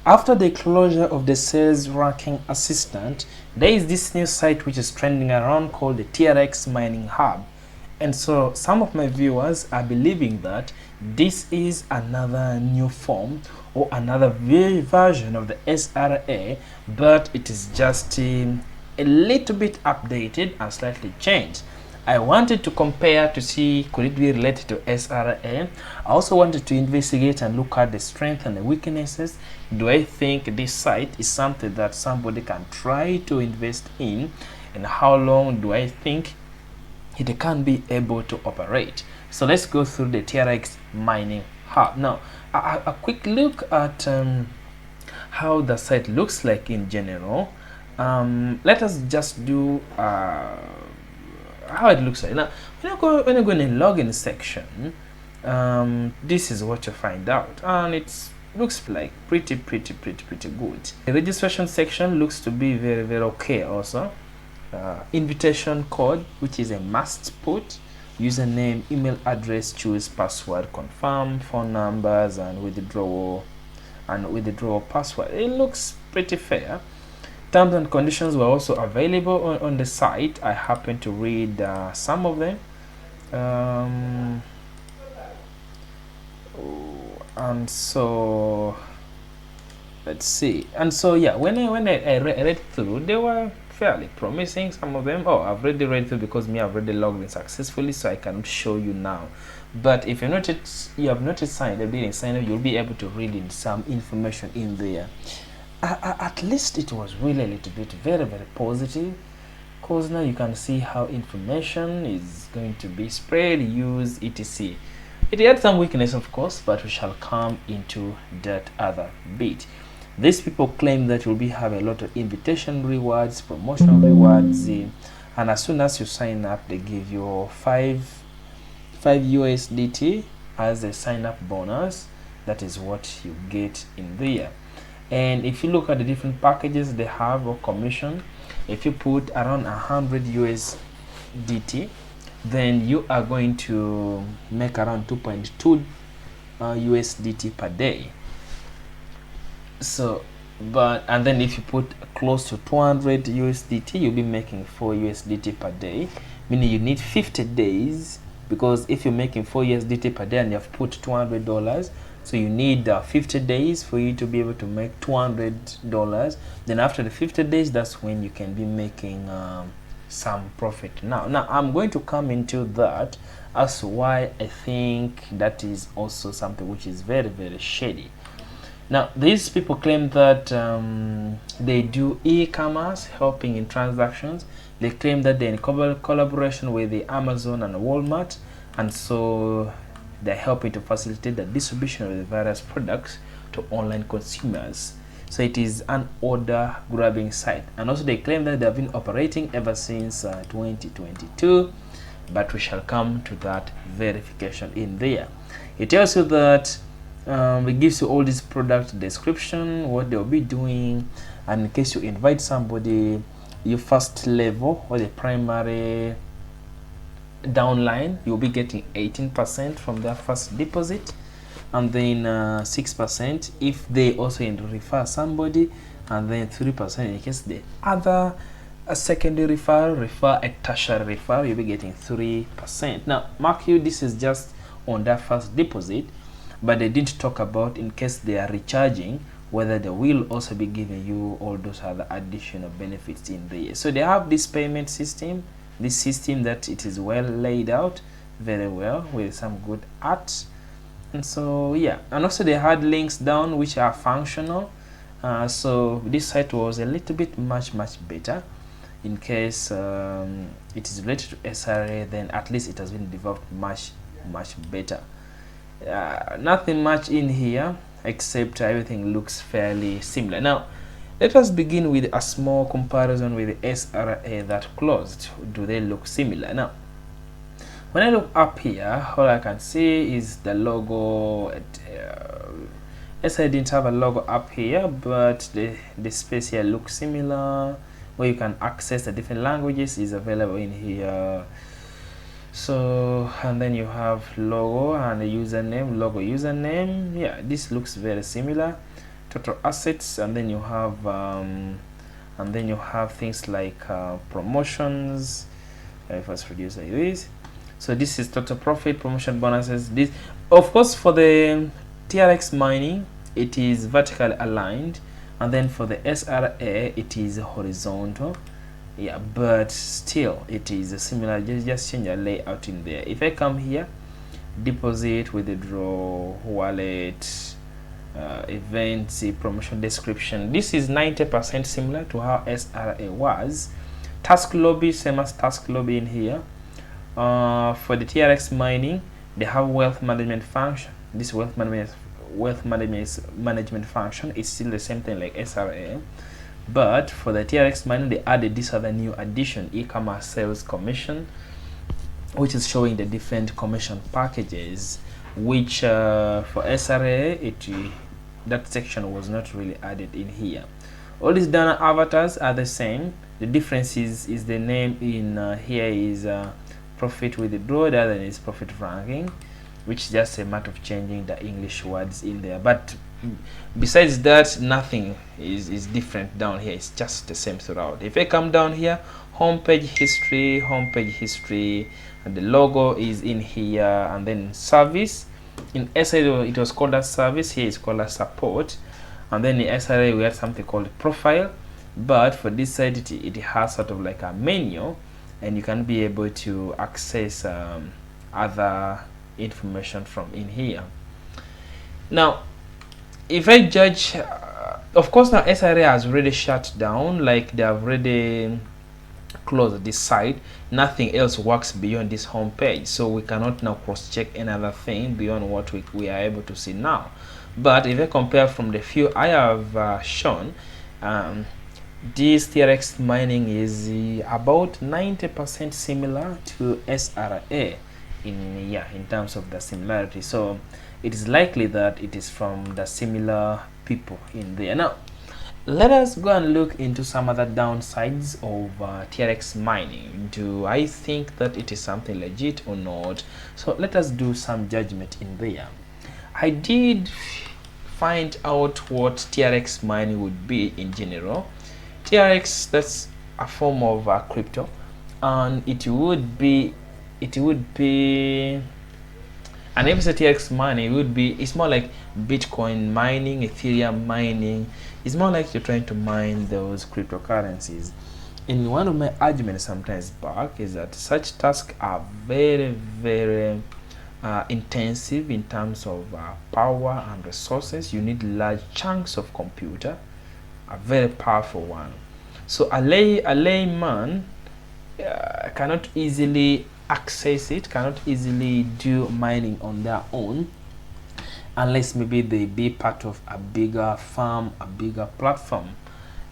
After the closure of the sales ranking assistant, there is this new site which is trending around called the TRX Mining Hub. And so some of my viewers are believing that this is another new form or another version of the SRA, but it is just a little bit updated and slightly changed. I wanted to compare to see could it be related to SRA. I also wanted to investigate and look at the strengths and the weaknesses. Do I think this site is something that somebody can try to invest in, and how long do I think it can be able to operate? So let's go through the TRX Mining Hub. Now a quick look at how the site looks like in general. Let us just do how it looks like. Now when you go in the login section, this is what you find out, and it looks like pretty good. The registration section looks to be very okay also. Invitation code, which is a must put, username, email address, choose password, confirm, phone numbers, and withdrawal password. It looks pretty fair. Terms and conditions were also available on the site. I happen to read some of them, and so let's see. And so yeah, when I read through, they were fairly promising, some of them. Oh, I've already read through because I've already logged in successfully, so I cannot show you now. But if you have not signed up, you'll be able to read in some information in there. At least it was really a little bit very positive, because now you can see how information is going to be spread, used, etc. It had some weakness, of course, but we shall come into that other bit. These people claim that you'll have a lot of invitation rewards, promotional rewards, and as soon as you sign up, they give you 5 USDT as a sign up bonus. That is what you get in there. And if you look at the different packages they have or commission, if you put around 100 USDT, then you are going to make around 2.2 USDT per day. So and then if you put close to 200 USDT, you'll be making 4 USDT per day, meaning you need 50 days, because if you're making 4 USDT per day and you have put $200, so you need 50 days for you to be able to make $200. Then after the 50 days, that's when you can be making some profit. Now I'm going to come into that as to why I think that is also something which is very shady. Now these people claim that they do e-commerce, helping in transactions. They claim that they're in collaboration with the Amazon and Walmart, and so they're helping to facilitate the distribution of the various products to online consumers. So it is an order grabbing site. And also they claim that they have been operating ever since 2022, but we shall come to that verification in there. It tells you that it gives you all this product description, what they'll be doing, and in case you invite somebody, your first level or the primary downline, you'll be getting 18% from their first deposit, and then 6% if they also refer somebody, and then 3% in case the other secondary refer a tertiary referral, you'll be getting 3%. Now mark you, this is just on that first deposit, but they didn't talk about in case they are recharging, whether they will also be giving you all those other additional benefits in there. So they have this payment system, this system that it is well laid out very well with some good art. And so yeah, and also they had links down which are functional. So this site was a little bit much better. In case it is related to SRA, then at least it has been developed much better. Nothing much in here except everything looks fairly similar. Now let us begin with a small comparison with the SRA that closed. Do they look similar? Now when I look up here, all I can see is the logo. SRA didn't have a logo up here, but the space here looks similar, where you can access the different languages is available in here. So, and then you have logo and a username, logo, username. Yeah, this looks very similar. total assets, and then you have things like promotions. If I reduce like this, so this is total profit, promotion bonuses. This, of course, for the TRX mining, it is vertically aligned, and then for the SRA, it is horizontal. Yeah, but still it is similar. Just change a layout in there. If I come here, deposit, withdraw, wallet, events, promotion description, this is 90% similar to how SRA was. Task lobby, same as task lobby in here. For the TRX mining, they have wealth management function. This wealth management function is still the same thing like SRA, but for the TRX mining, they added this other new addition, e-commerce sales commission, which is showing the different commission packages, which for SRA, that section was not really added in here. All these data avatars are the same. The difference is the name in here is profit withdrawal, the other is profit ranking, which is just a matter of changing the English words in there. But besides that, nothing is different down here. It's just the same throughout. If I come down here, homepage history, and the logo is in here, and then service. In SRA it was called as service, here it's called as support, and then in SRA we had something called profile, but for this side it has sort of like a menu, and you can be able to access other information from in here. Now if I judge, of course now SRA has already shut down, like they have already closed this site. Nothing else works beyond this home page, so we cannot now cross check another thing beyond what we are able to see now. But if I compare from the few I have shown, this TRX mining is about 90% similar to SRA in terms of the similarity. So it is likely that it is from the similar people in there. Now let us go and look into some other downsides of TRX mining. Do I think that it is something legit or not? So let us do some judgment in there. I did find out what TRX mining would be in general. TRX, that's a form of crypto, and it would be and if it's a TRX mining, it's more like Bitcoin mining, Ethereum mining. It's more like you're trying to mine those cryptocurrencies. In one of my arguments sometimes back is that such tasks are very, very intensive in terms of power and resources. You need large chunks of computer, a very powerful one. So a layman cannot easily access it, cannot easily do mining on their own, unless maybe they be part of a bigger farm, a bigger platform.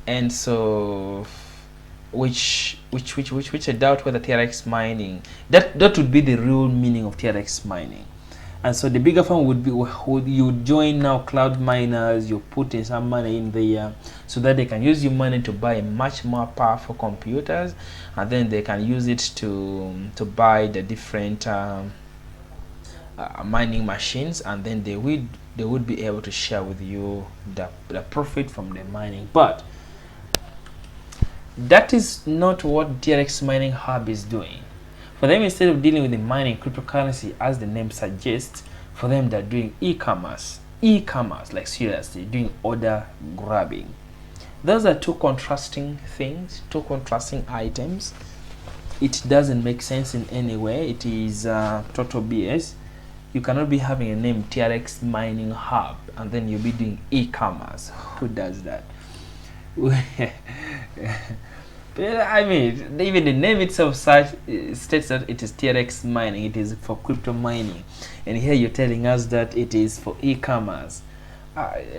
And so which I doubt whether TRX mining, that would be the real meaning of TRX mining. And so the bigger firm would be, you join now cloud miners, you put in some money in there so that they can use your money to buy much more powerful computers, and then they can use it to buy the different mining machines, and then they would be able to share with you the profit from the mining. But that is not what TRX Mining Hub is doing. For them, instead of dealing with the mining cryptocurrency as the name suggests, for them they're doing e-commerce, like seriously doing order grabbing. Those are two contrasting things, two contrasting items. It doesn't make sense in any way. It is total BS. You cannot be having a name TRX Mining Hub and then you'll be doing e-commerce. Who does that? I mean, even the name itself states that it is TRX mining, it is for crypto mining, and here you're telling us that it is for e-commerce.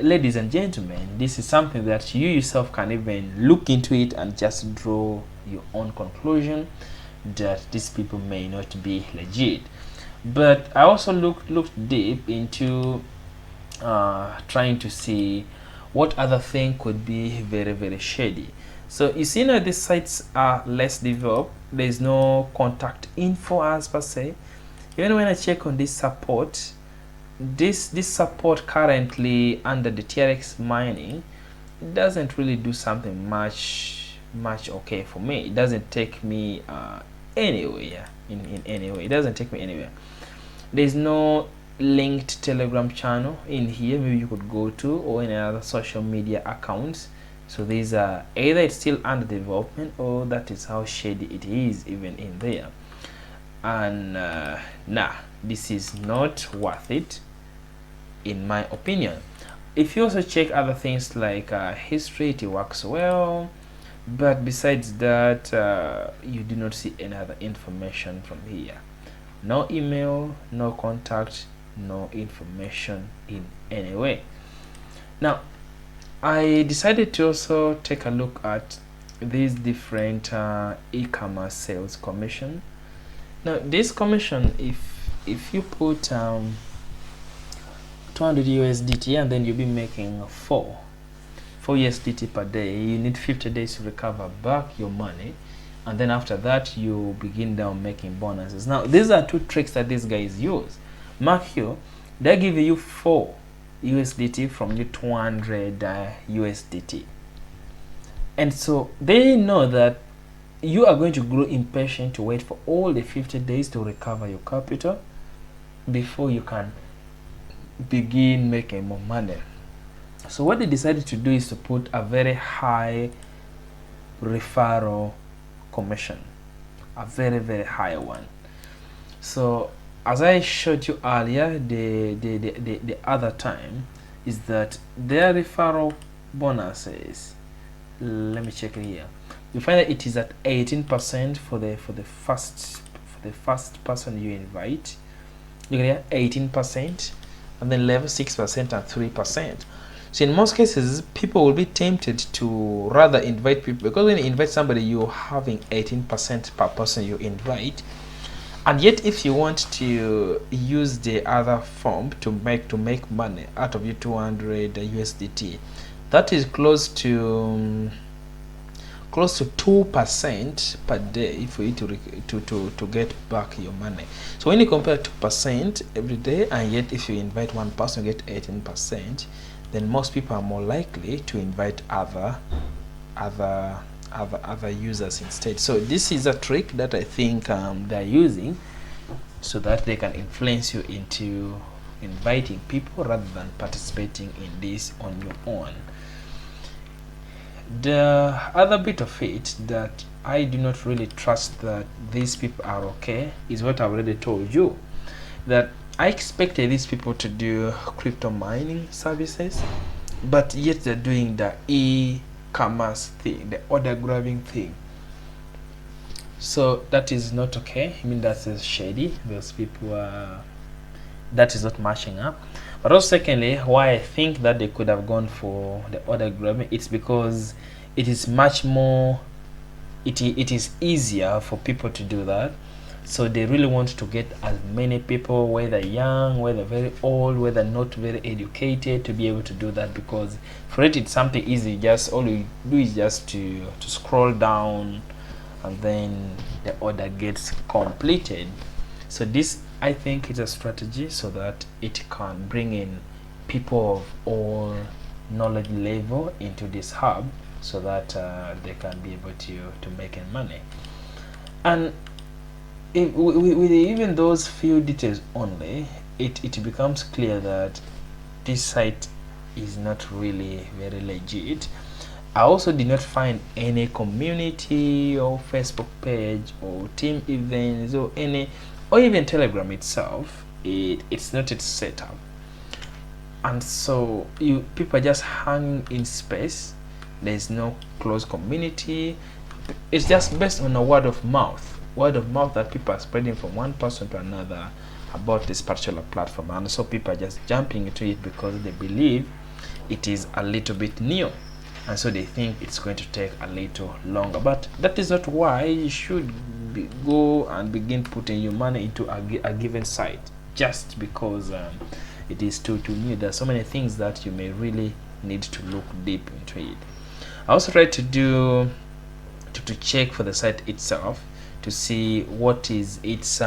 Ladies and gentlemen, this is something that you yourself can even look into it and just draw your own conclusion that these people may not be legit. But I also looked deep into trying to see what other thing could be very, very shady. So you see now these sites are less developed. There is no contact info as per se. Even when I check on this support, this support currently under the TRX mining doesn't really do something much okay for me. It doesn't take me anywhere in any way. It doesn't take me anywhere. There's no linked Telegram channel in here maybe you could go to, or any other social media accounts. So these are either it's still under development, or that is how shady it is even in there. And nah, this is not worth it in my opinion. If you also check other things like history, it works well, but besides that you do not see any other information from here. No email, no contact, no information in any way. Now I decided to also take a look at these different e-commerce sales commission. Now this commission, if you put 200 USDT and then you'll be making 4 USDT per day, you need 50 days to recover back your money, and then after that you begin down making bonuses. Now these are two tricks that these guys use. Mark you, they give you 4 USDT from your 200 USDT, and so they know that you are going to grow impatient to wait for all the 50 days to recover your capital before you can begin making more money. So what they decided to do is to put a very high referral commission, a very high one. So as I showed you earlier, the other time, is that their referral bonuses, let me check it here, you find that it is at 18% for the first person you invite. You can get 18%, and then level 6% and 3%. So in most cases, people will be tempted to rather invite people, because when you invite somebody, you're having 18% per person you invite. And yet if you want to use the other form to make money out of your 200 USDT, that is close to 2% per day for you to get back your money. So when you compare 2% every day, and yet if you invite one person you get 18%, then most people are more likely to invite other users instead. So this is a trick that I think they're using so that they can influence you into inviting people rather than participating in this on your own. The other bit of it that I do not really trust that these people are okay is what I already told you, that I expected these people to do crypto mining services, but yet they're doing the e-commerce thing, the order grabbing thing. So that is not okay. I mean, that is shady. Those people are, that is not matching up. But also secondly, why I think that they could have gone for the order grabbing, it's because it is much more, it is easier for people to do that. So they really want to get as many people, whether young, whether very old, whether not very educated, to be able to do that, because for it it's something easy. Just all you do is just to scroll down, and then the order gets completed. So this, I think, is a strategy so that it can bring in people of all knowledge level into this hub, so that they can be able to make money. And with even those few details only, it becomes clear that this site is not really very legit. I also did not find any community or Facebook page or team events or any, or even Telegram itself. It's not its setup, and so people are just hanging in space. There's no close community. It's just based on a word of mouth that people are spreading from one person to another about this particular platform, and so people are just jumping into it because they believe it is a little bit new, and so they think it's going to take a little longer. But that is not why you should go and begin putting your money into a given site just because it is too new. There are so many things that you may really need to look deep into it. I also tried to check for the site itself to see what is its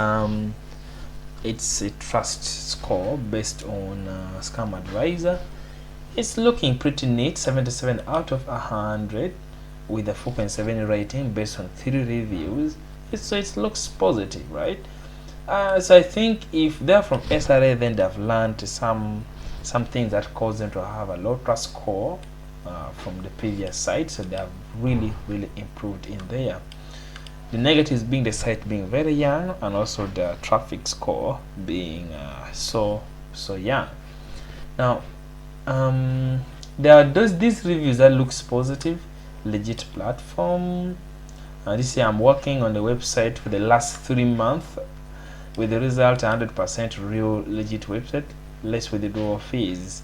it's a trust score based on Scam Advisor. It's looking pretty neat, 77 out of 100 with a 4.7 rating based on 3 reviews. So it looks positive, right? So I think if they're from SRA, then they've learned some things that cause them to have a low trust score from the previous site, so they have really improved in there. The negatives being the site being very young, and also the traffic score being so young. Now there are these reviews that looks positive. Legit platform. This year I'm working on the website for the last 3 months with the result 100% real legit website, less withdrawal fees.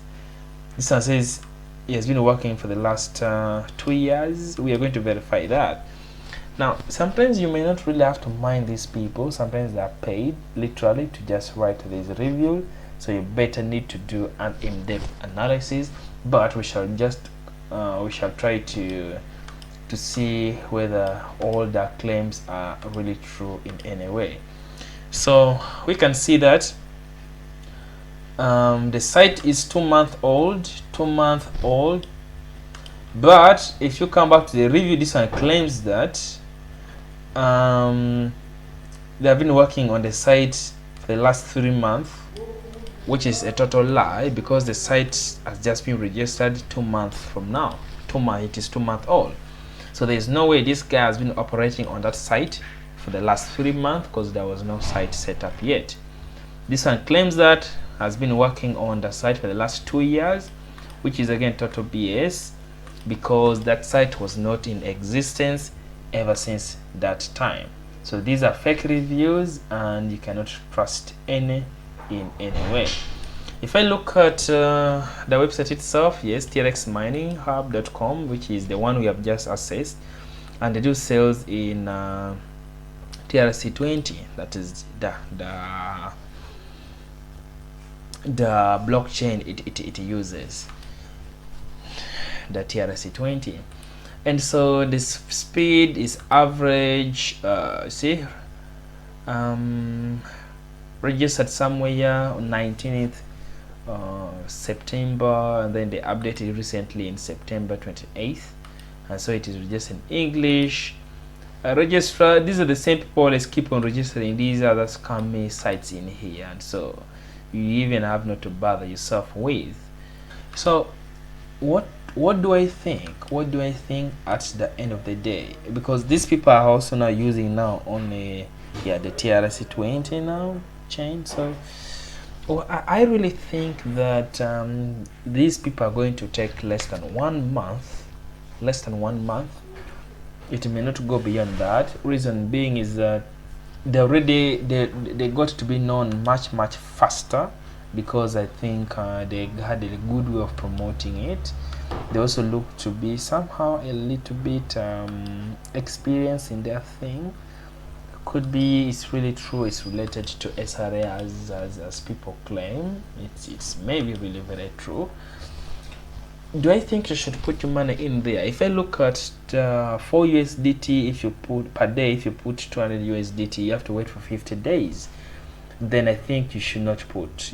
This one says he has been working for the last 2 years. We are going to verify that. Now sometimes you may not really have to mind these people. Sometimes they are paid literally to just write this review, so you better need to do an in-depth analysis, but we shall try to see whether all the claims are really true in any way. So we can see that the site is 2 months old, but if you come back to the review, this one claims that they have been working on the site for the last 3 months, which is a total lie, because the site has just been registered 2 months from now. It is 2 months old, so there is no way this guy has been operating on that site for the last 3 months, because there was no site set up yet. This one claims that has been working on the site for the last 2 years, which is again total BS, because that site was not in existence ever since that time. So these are fake reviews, and you cannot trust any in any way. If I look at the website itself, yes, TRXMiningHub.com, which is the one we have just accessed, and they do sales in TRC20, that is the blockchain it uses, the TRC20. And so this speed is average, registered somewhere on 19th September, and then they updated recently in September 28th, and so it is registered in English. Registrar, these are the same people that keep on registering these other scammy sites in here, and so you even have not to bother yourself with. So what do I think? What do I think at the end of the day? Because these people are also now using now only the TRC20 now chain. So I really think that these people are going to take less than 1 month. It may not go beyond that. Reason being is that they got to be known much faster, because I think they had a good way of promoting it. They also look to be somehow a little bit experienced in their thing. Could be it's really true, it's related to SRA as people claim. It's maybe really very true. Do I think you should put your money in there? If I look at 4 USDT, if you put per day, if you put 200 USDT, you have to wait for 50 days. Then I think you should not put.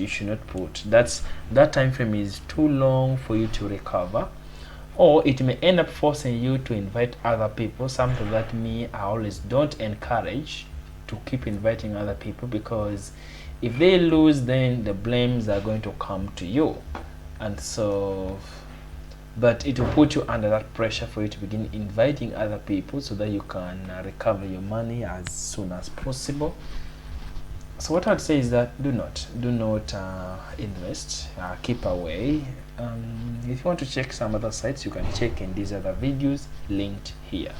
That time frame is too long for you to recover, or it may end up forcing you to invite other people, something that I always don't encourage, to keep inviting other people, because if they lose, then the blames are going to come to you, and so but it will put you under that pressure for you to begin inviting other people so that you can recover your money as soon as possible. So what I'd say is that do not invest, keep away. If you want to check some other sites, you can check in these other videos linked here.